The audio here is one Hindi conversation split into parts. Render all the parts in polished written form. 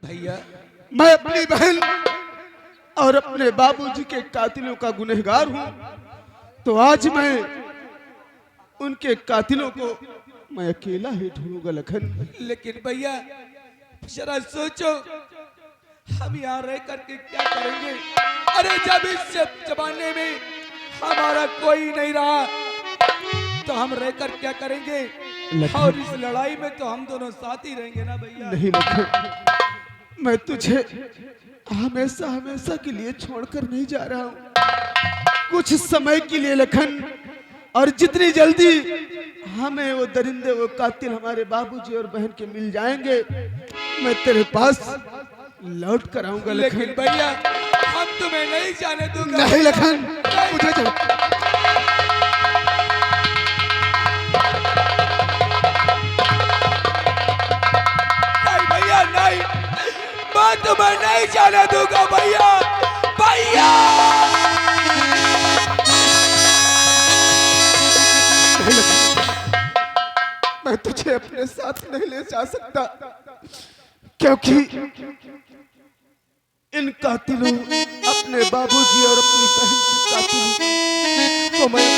भैया मैं अपनी बहन और अपने बाबूजी के कातिलों का गुनहगार हूँ, तो आज मैं उनके कातिलों को मैं अकेला ही ढूंढूंगा लखन। लेकिन भैया जरा सोचो, हम यहाँ रह करके क्या करेंगे? अरे जब इस जमाने में हमारा कोई नहीं रहा तो हम रहकर क्या करेंगे? और इस लड़ाई में तो हम दोनों साथ ही रहेंगे ना भैया। नहीं लखन, मैं तुझे हमेशा हमेशा के लिए छोड़कर नहीं जा रहा हूँ, कुछ समय के लिए लखन। और जितनी जल्दी हमें वो दरिंदे, वो कातिल हमारे बाबूजी और बहन के मिल जाएंगे, मैं तेरे पास लौट कर आऊंगा लखन। लेकिन भैया हम तुम्हें नहीं जाने दूंगा। नहीं लखन, मुझे नहीं भैया, नहीं, मैं तुम्हें नहीं जाने दूंगा भैया। भैया मैं तुझे अपने साथ नहीं ले जा सकता, क्योंकि इन कातिलों, अपने बाबूजी और अपनी बहन की कातिलों को मैं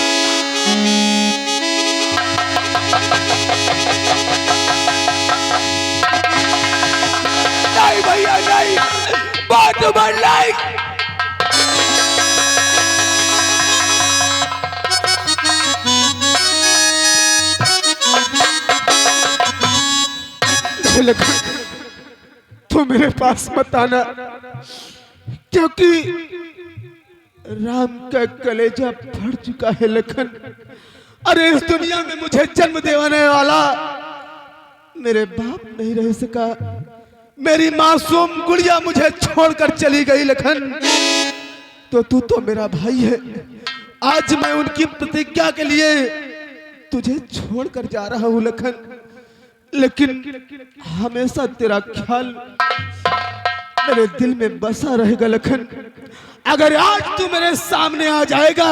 नहीं भैया, नहीं, बात तुम्हें नहीं। तू मेरे पास मत आना, क्योंकि राम का कलेजा फट चुका है लखन। अरे इस दुनिया में मुझे जन्म देने वाला मेरे बाप नहीं रह सका, मेरी मासूम गुड़िया मुझे छोड़कर चली गई लखन। तो तू तो मेरा भाई है, आज मैं उनकी प्रतिज्ञा के लिए तुझे छोड़कर जा रहा हूं लखन। लेकिन हमेशा तेरा ख्याल मेरे दिल में बसा रहेगा लखन। अगर आज तू मेरे सामने आ जाएगा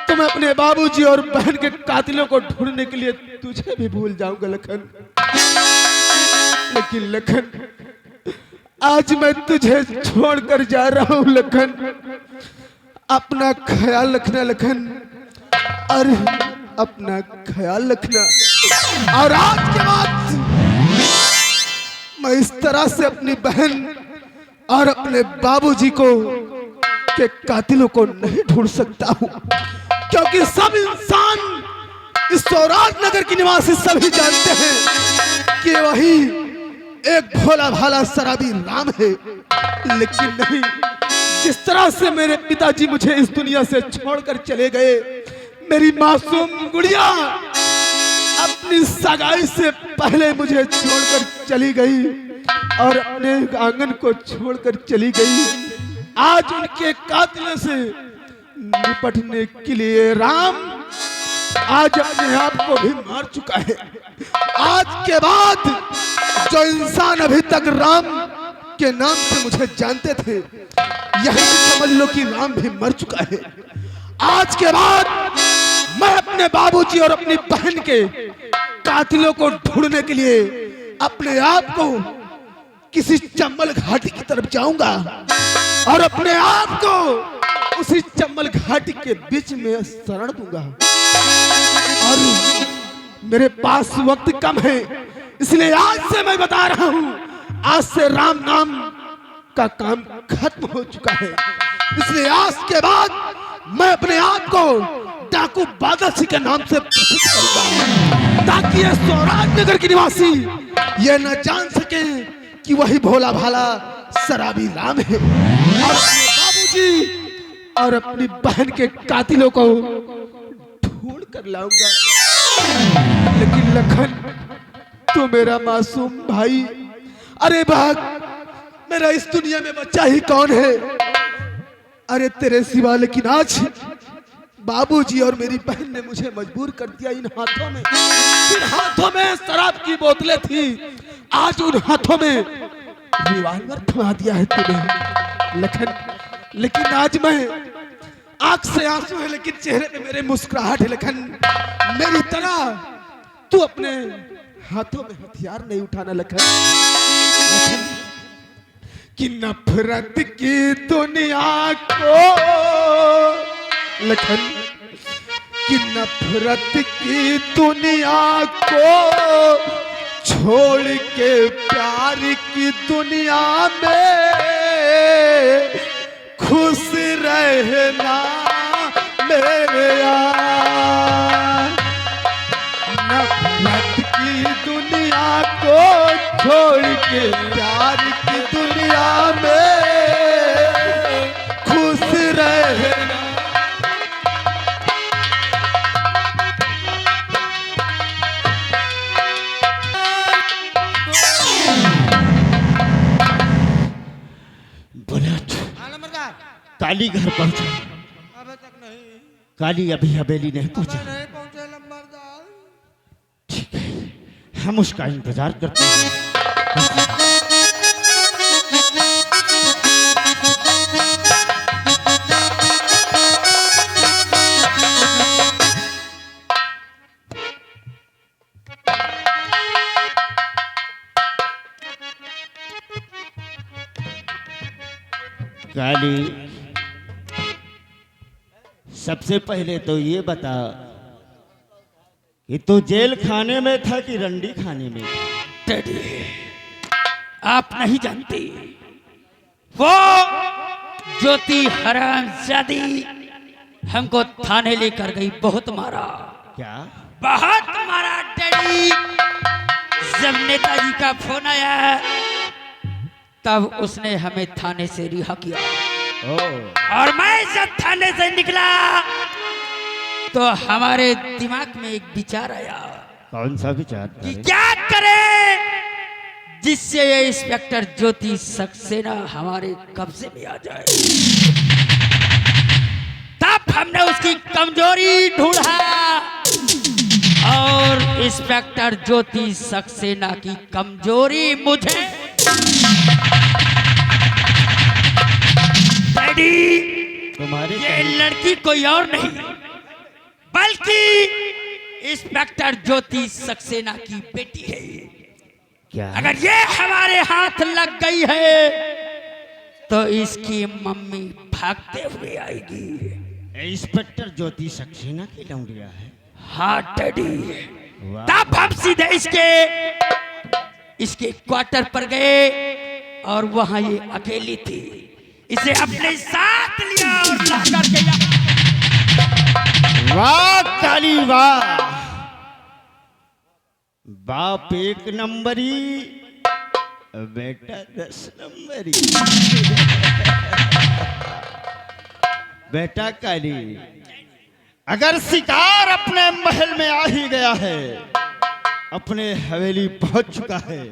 तो मैं अपने बाबूजी और बहन के कातिलों को ढूंढने के लिए तुझे भी भूल जाऊंगा लखन। लेकिन लखन, आज मैं तुझे छोड़कर जा रहा हूं लखन। अपना ख्याल रखना लखन, अरे अपना ख्याल रखना। और आज के बाद मैं इस तरह से अपनी बहन और अपने बाबूजी को के कातिलों को नहीं ढूंढ सकता हूं, क्योंकि सब इंसान इस सौराठ नगर के निवासी सभी जानते हैं कि वही एक भोला भाला शराबी राम है। लेकिन नहीं, जिस तरह से मेरे पिताजी मुझे इस दुनिया से छोड़कर चले गए, मेरी मासूम गुड़िया अपनी सगाई से पहले मुझे छोड़कर चली गई और अपने आंगन को छोड़कर चली गई। आज उनके कातिलों से निपटने के लिए राम आज अपने आप को भी मार चुका है। आज के बाद जो इंसान अभी तक राम के नाम से मुझे जानते थे, यही समझ लो कि राम भी मर चुका है। आज के बाद मैं अपने बाबूजी और अपनी बहन के कातिलों को ढूंढने के लिए अपने आप को किसी चंबल घाटी की तरफ जाऊंगा और अपने आप को उसी चंबल घाटी के बीच में शरण दूंगा। और मेरे पास वक्त कम है, इसलिए आज से मैं बता रहा हूं, आज से राम नाम का काम खत्म हो चुका है। इसलिए आज के बाद मैं अपने आप को डाकू बादल सिंह के नाम से प्रसिद्ध करूंगा, ताकि ये सौराठ नगर के निवासी ये न जान सके कि वही भोला भाला शराबी राम है। और अपने बाबूजी और अपनी बहन के कातिलों को ढूंढ कर लाऊंगा। लेकिन लखन, तू मेरा मासूम भाई, अरे भाग, मेरा इस दुनिया में बच्चा ही कौन है अरे तेरे सिवा। लेकिन आज बाबूजी और मेरी बहन ने मुझे मजबूर कर दिया। इन हाथों में शराब की बोतलें थी, आज उन हाथों में रिवाल्वर थमा दिया है तूने लखन। लेकिन आज मैं, आंख से आंसू है लेकिन चेहरे पे मेरे मुस्कुराहट है लखन। मेरी तरह तू अपने हाथों में हथियार नहीं उठाना लखन। कि नफरत की दुनिया को लखन, कि नफरत की दुनिया को छोड़ के प्यार की दुनिया में खुश रहना मेरे यार। नफरत की दुनिया को छोड़ के प्यार की दुनिया में खुश रहना। बुलेट, काली घर पहुंचा। अबे तक नहीं। काली अभी हवेली नहीं पहुंचा। नहीं पहुंचे लंबरदार। ठीक है, हम उसका इंतजार करते हैं। काली, सबसे पहले तो ये बता कि तू जेल खाने में था कि रंडी खाने में? डैडी, आप नहीं जानती, वो ज्योति हरामजादी हमको थाने लेकर गई। बहुत मारा, क्या? बहुत मारा डैडी। जब नेताजी का फोन आया तब उसने हमें थाने से रिहा किया। और मैं जब थाने से निकला तो हमारे दिमाग में एक विचार आया। कौन सा विचार? कि क्या करें जिससे ये इंस्पेक्टर ज्योति सक्सेना हमारे कब्जे में आ जाए। तब हमने उसकी कमजोरी ढूंढा और इंस्पेक्टर ज्योति सक्सेना की कमजोरी मुझे तुम्हारे ये लड़की कोई और नहीं बल्कि इंस्पेक्टर ज्योति सक्सेना की बेटी है। क्या? अगर ये हमारे हाथ लग गई है तो इसकी मम्मी भागते हुए आएगी। इंस्पेक्टर ज्योति सक्सेना की लौंडिया है? हाँ डैडी। वाह। तब हम सीधे इसके क्वार्टर पर गए और वहां ये अकेली थी। इसे अपने साथ लिया और ला करके वाह काली वाह, बाप 1 नंबरी, बेटा 10 नंबरी। बेटा काली, अगर शिकार अपने महल में आ ही गया है, अपने हवेली पहुंच चुका है,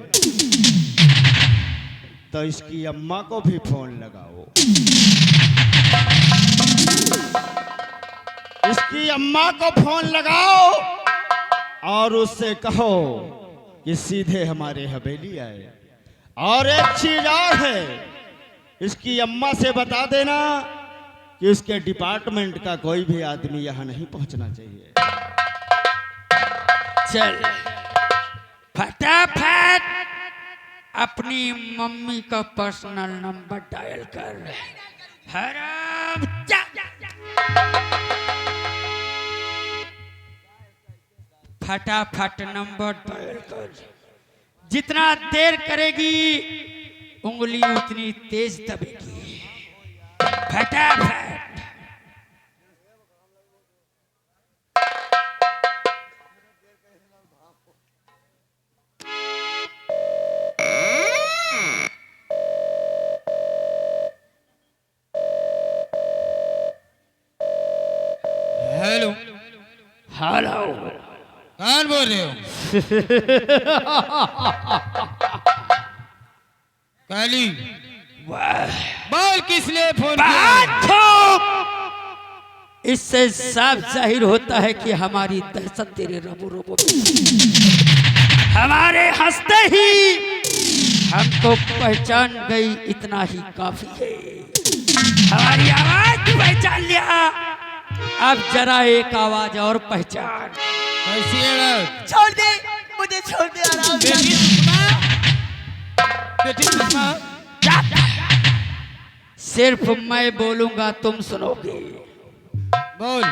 तो इसकी अम्मा को भी फोन लगाओ। इसकी अम्मा को फोन लगाओ और उससे कहो कि सीधे हमारे हवेली आए। और एक चीज और है, इसकी अम्मा से बता देना कि उसके डिपार्टमेंट का कोई भी आदमी यहाँ नहीं पहुंचना चाहिए। चल फटाफट अपनी मम्मी का पर्सनल नंबर डायल कर। हराम फटाफट नंबर डायल कर। जितना देर करेगी उंगली उतनी तेज दबेगी। फटाफट। हेलो, हेलो, कौन बोल रहे हो? काली, बोल किस लिए फोन किया? इससे साफ जाहिर होता है कि हमारी दहशत तेरे रबो रबो हमारे हंसते ही हमको पहचान गई, इतना ही काफी है। हमारी आवाज पहचान लिया, अब जरा एक आवाज और पहचान। कैसी है? छोड़ दे मुझे, छोड़ दे आराम से। बेटी सुषमा, बेटी सुषमा, सिर्फ मैं बोलूंगा तुम सुनोगे। बोल।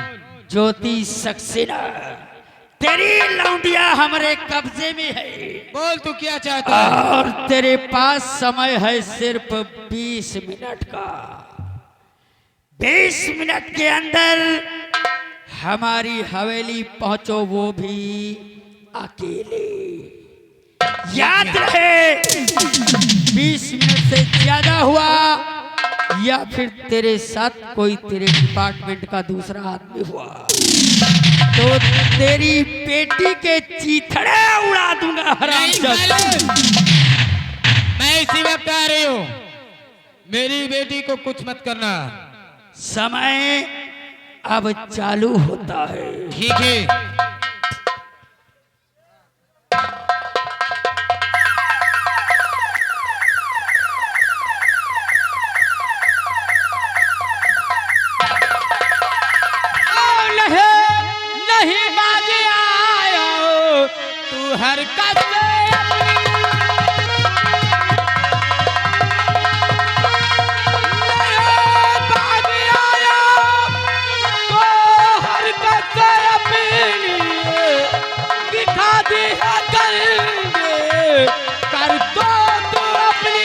ज्योति सक्सेना, तेरी लौंडिया हमारे कब्जे में है। बोल तू क्या चाहता है? और तेरे पास समय है सिर्फ 20 मिनट का। 20 मिनट के अंदर हमारी हवेली पहुंचो, वो भी अकेले। याद रहे, 20 मिनट से ज्यादा हुआ या फिर तेरे साथ कोई तेरे डिपार्टमेंट का दूसरा आदमी हुआ तो तेरी बेटी के चीथड़े उड़ा दूंगा हरामजादा। मैं इसी वक्त आ रही हूँ। मेरी बेटी को कुछ मत करना। समय अब चालू होता है। ठीक है। नहीं बाजी आयो तू हरकत दिखा दी है कर दो तू अपनी।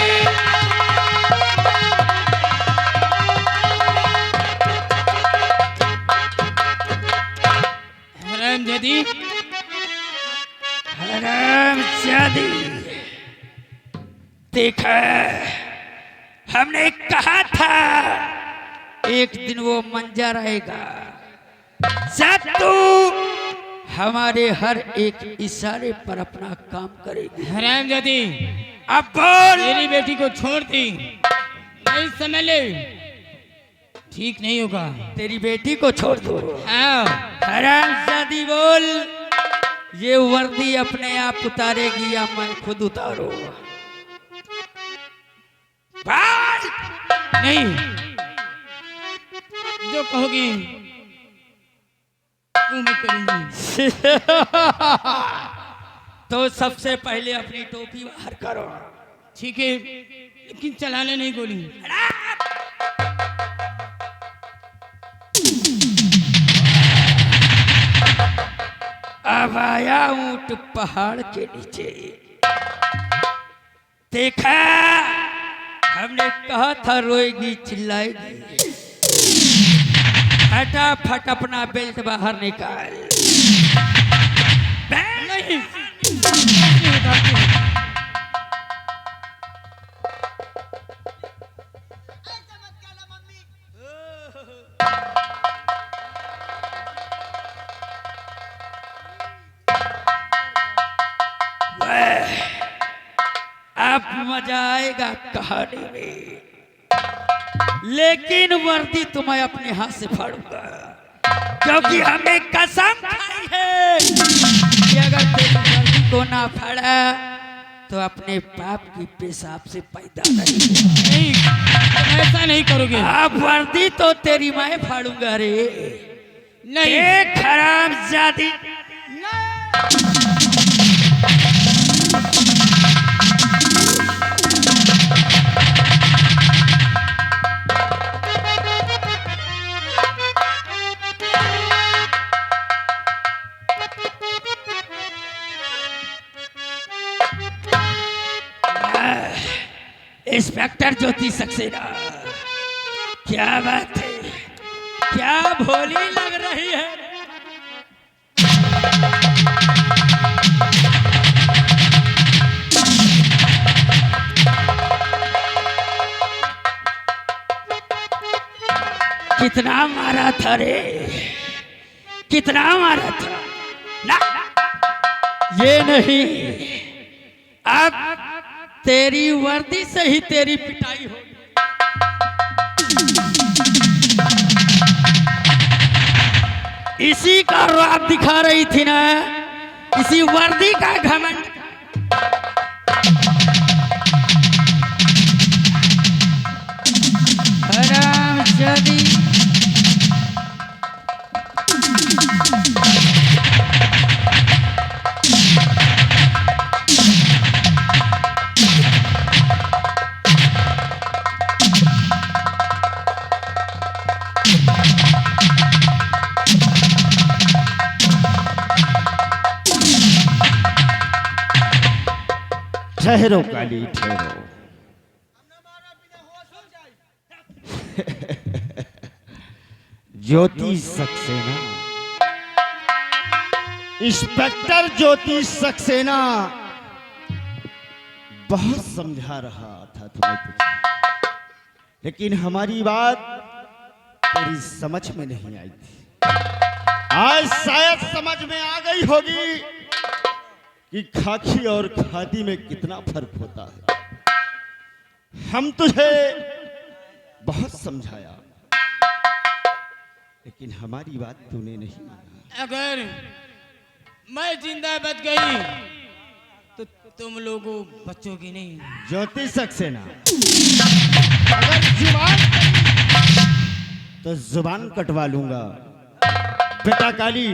हरामजादी, हरामजादी, देखा हमने कहा था एक दिन वो मंजा रहेगा जब तू हमारे हर एक इशारे पर अपना काम करेगी। हरामजादी, अब बोल। मेरी बेटी को छोड़ दी। नहीं समझ ले, ठीक नहीं होगा। तेरी बेटी को छोड़ दो। हाँ। हरामजादी बोल, ये वर्दी अपने आप उतारेगी या मैं खुद उतारू? बोल। नहीं, जो कहोगी वो मैं करूंगी। तो सबसे पहले अपनी टोपी बाहर करो। ठीक है, लेकिन चलाने नहीं गोली। अब आया ऊंट पहाड़ के नीचे। देखा, हमने कहा था रोएगी चिल्लाएगी। फटाफट अपना बेल्ट बाहर निकाल। नहीं, अब मजा आएगा कहानी में, लेकिन वर्दी तुम्हें अपने हाथ से फाड़ूंगा, क्योंकि हमें कसम खाई है कि अगर तेरी वर्दी को ना फाड़ा तो अपने बाप की पेशाब से पैदा नहीं। तुम ऐसा नहीं करोगे। अब वर्दी तो तेरी मैं फाड़ूंगा रे। नहीं, एक हरामजादी। इंस्पेक्टर ज्योति सक्सेना, क्या बात है, क्या भोली लग रही है। कितना मारा था रे, कितना मारा था ना, ये नहीं, अब तेरी वर्दी से ही तेरी पिटाई हो। इसी का रौब दिखा रही थी ना, इसी वर्दी का घमंड। हरामजादी, ठहरो काली ठहरो। ज्योति सक्सेना, इंस्पेक्टर ज्योति सक्सेना बहुत समझा रहा था तुम्हें तुझे, लेकिन हमारी बात तेरी समझ में नहीं आई थी। आज शायद समझ में आ गई होगी कि खाकी और खादी में कितना फर्क होता है। हम तुझे बहुत समझाया, लेकिन हमारी बात तूने नहीं माना। अगर मैं जिंदा बच गई तो तुम लोगों बचोगे नहीं। ज्योति सक्सेना, अगर जुबान तो जुबान कटवा लूंगा। बेटा काली,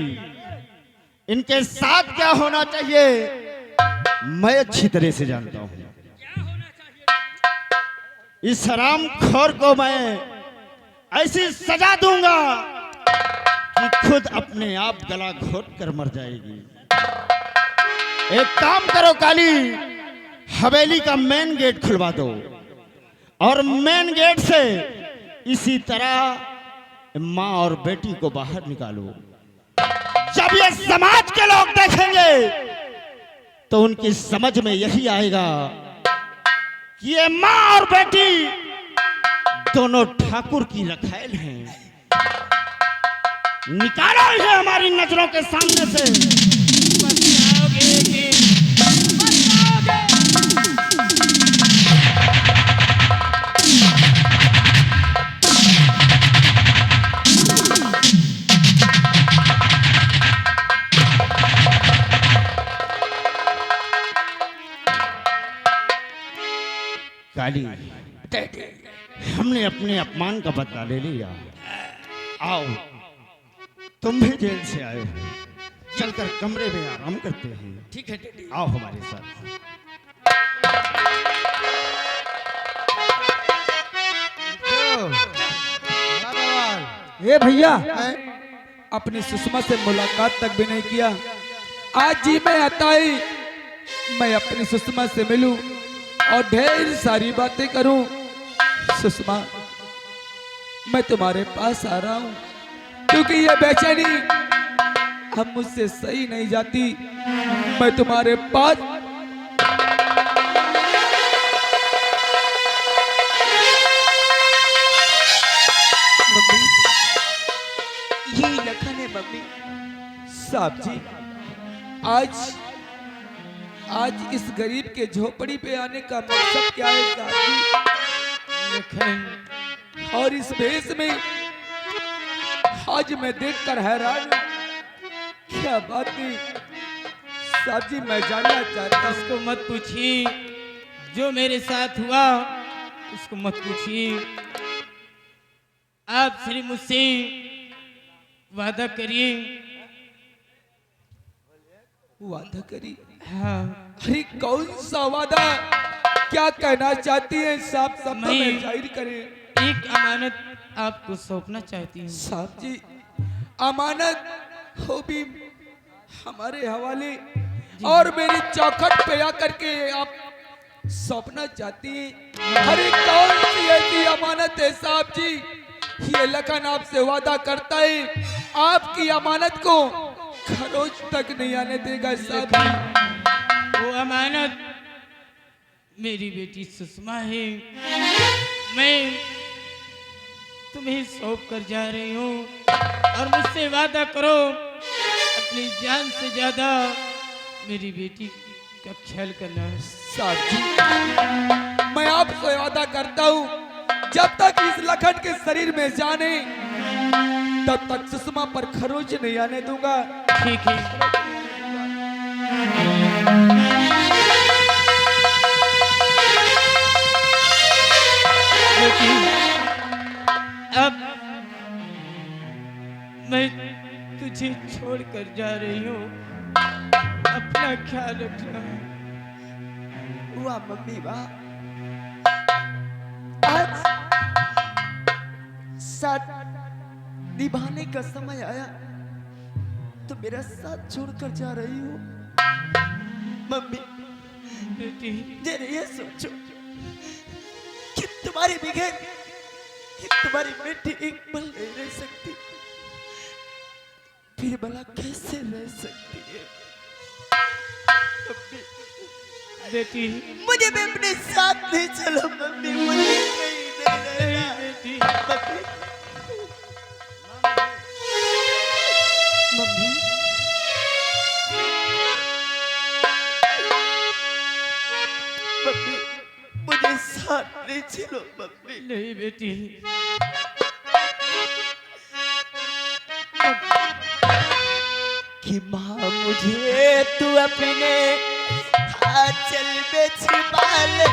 इनके साथ क्या होना चाहिए मैं अच्छी तरह से जानता हूं। इस हराम खोर को मैं ऐसी सजा दूंगा कि खुद अपने आप गला घोट कर मर जाएगी। एक काम करो काली, हवेली का मेन गेट खुलवा दो और मेन गेट से इसी तरह माँ और बेटी को बाहर निकालो। जब ये समाज के लोग देखेंगे तो उनकी समझ में यही आएगा कि ये माँ और बेटी दोनों ठाकुर की रखैल हैं। निकालो इन्हें हमारी नजरों के सामने से। बचाओगे एक दिन। काली, हमने अपने अपमान का बदला ले लिया। आओ, तुम भी जेल से आए हो, चलकर कमरे में आराम करते हैं। ठीक है डैडी। आओ हमारे साथ। ए भैया, अपनी सुषमा से मुलाकात तक भी नहीं किया। आज जी मैं आता ही मैं अपनी सुषमा से मिलूं और ढेर सारी बातें करूं। सुषमा, मैं तुम्हारे पास आ रहा हूं क्योंकि ये बेचैनी हम मुझसे सही नहीं जाती। मैं तुम्हारे पास मम्मी, यही लखन है मम्मी। साहब जी, आज इस गरीब के झोपड़ी पे आने का मकसद क्या है साहब जी? लखन, और इस भेष में आज मैं देखकर हैरान हूं। क्या बात है साहब जी, मैं जानना चाहता हूं। उसको मत पूछिए, जो मेरे साथ हुआ उसको मत पूछिए। आप सिर्फ मुझसे वादा करिए। वादा करी? हाँ, अरे कौन सा वादा? क्या कहना चाहती है साहब, सब में जाहिर करें। एक अमानत आपको सौंपना चाहती हूँ। साहब जी, अमानत हो भी हमारे हवाले और मेरी चौखट पे आकर के आप सौंपना चाहती हैं। अरे कौन सी ऐसी अमानत है साहब जी? ये लखन आपसे वादा करता है आपकी अमानत को खरोच तक नहीं आने देगा साहब जी। वो अमानत मेरी बेटी सुषमा है। मैं तुम्हें सौंप कर जा रही हूँ और मुझसे वादा करो अपनी जान से ज्यादा मेरी बेटी का ख्याल करना। साहब जी, मैं आपसे वादा करता हूँ जब तक इस लखन के शरीर में जाने तब तक सुषमा पर खरोच नहीं आने दूंगा। ठीक है। लेकिन अब मैं तुझे छोड़कर जा रही हूँ, अपना ख्याल रखना। वाह मम्मी वाह, आज साथ निभाने का समय आया तो मेरा साथ छोड़कर जा रही हो। मम्मी, बेटी जरा ये सोचो कि तुम्हारे बगैर तुम्हारी बेटी एक पल नहीं रह सकती, फिर भला कैसे रह सकती है? मम्मी, बेटी मुझे भी अपने साथ ले चलो मम्मी, मुझे कहीं नहीं रहना। बेटी मम्मी, मम्मी, मम्मी, मुझे साथ ले चलो मम्मी। नहीं बेटी कि माँ मुझे तू अपने आंचल में छिपा ले,